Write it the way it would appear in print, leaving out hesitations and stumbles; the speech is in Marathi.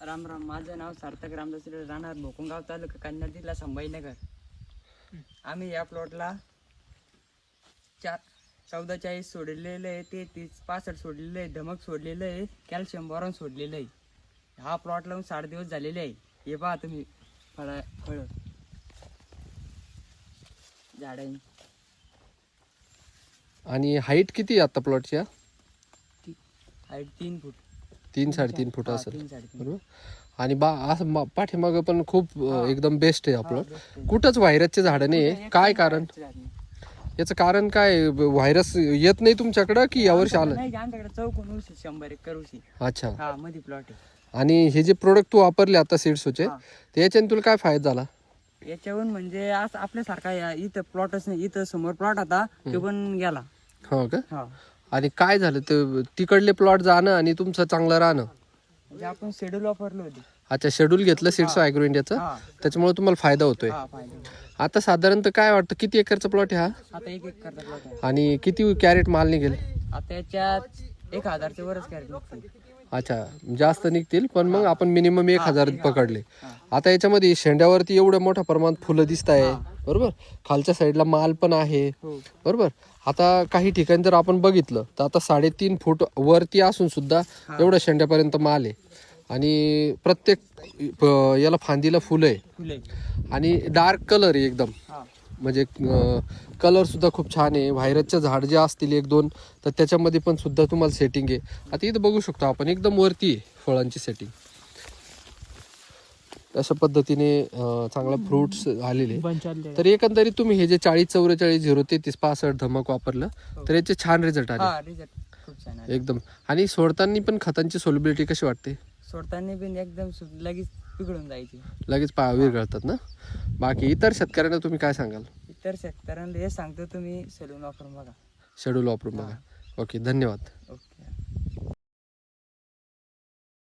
राम राम. माझं नाव सार्थक रामदास राहणार भोकंगाव तालुका कन्नड जिल्हा संभाजीनगर. आम्ही या प्लॉटला 1440 सोडलेलं आहे, 3365 सोडलेलं आहे, धमक सोडलेलं आहे, कॅल्शियम बोरॉन सोडलेलं आहे. हा प्लॉट लावून 60 दिवस झालेले आहे. हे पहा तुम्ही फळ झाड आहे. आणि हाईट किती आहे आता प्लॉटची? हाईट 3 फूट 3-3.5 फूट हा, असेल 3-3.5. बरोबर. आणि असं पाठीमागं पण खूप एकदम बेस्ट आहे आपलं. best आहे. कुठंच व्हायरसचे झाडं नाही आहे. काय कारण? याचं कारण काय? व्हायरस येत नाही तुमच्याकडं की यावर्षी आलं? नाही, आमच्याकडे 54 उशी 100 एकर उशी. अच्छा. हा मध्ये प्लॉट आहे. आणि हे जे प्रोडक्ट तू वापरले आता सीड्सचे, हा. तर याच्याने तुला काय फायदा झाला? याच्याहून म्हणजे असं आपल्यासारखा इथं प्लॉटच नाही, इथं समोर प्लॉट होता तो पण गेला. हो का? हा आणि काय झालं ते तिकडले प्लॉट जाणं आणि तुमचं चांगलं राहणं? म्हणजे आपण शेड्यूल वापरलं होते. अच्छा, शेड्यूल घेतलं सीड्स ॲग्रो इंडियाचं, हा त्याच्यामुळे तुम्हाला फायदा होतोय. हा फायदा. आता साधारणतः काय वाटतं किती एकरचा प्लॉट आहे हा? आता एक करता प्लॉट आहे. आणि किती कॅरेट माल निघेल? आता याच्यात 1000च्या वरच कॅरेट निघते. अच्छा, जास्त निघतील, पण मग आपण मिनिमम 1000 पकडले. हा. आता याच्यामध्ये शेंड्यावरती एवढं मोठ्या प्रमाणात फुलं दिसत आहे, बरोबर. खालच्या साईडला माल पण आहे, हो बरोबर. आता काही ठिकाणी जर आपण बघितलं तर आता 3.5 फूट वरती असून सुद्धा एवढ्या शेंड्यापर्यंत माल आहे. आणि प्रत्येक याला फांदीला फुलं आहे फुले. आणि डार्क कलर आहे एकदम. हा म्हणजे कलर सुद्धा खूप छान आहे. व्हायरसचे झाड जे असतील 1-2 तर त्याच्यामध्ये पण सुद्धा तुम्हाला सेटिंग आहे. आता इथं बघू शकतो आपण एकदम वरती आहे फळांची सेटिंग. अशा पद्धतीने चांगला फ्रुट्स आलेले. तर एकंदरीत तुम्ही हे जे 40-44 033 65 धमक वापरलं तर याचे छान रिझल्ट आले हा रिझल्ट खूप छान आहे. एकदम. आणि सोडताना पण खतांची सोल्युबिलिटी कशी वाटते? सोडताना पण एकदम लगेच पिघळून जायची. लगेच विरघळतात ना. बाकी इतर शेतकऱ्यांना तुम्ही काय सांगाल? इतर शेतकऱ्यांना हे सांगतो, तुम्ही सलून वापरून बघा. शेड्यूल वापरून बघा. ओके, धन्यवाद. ओके.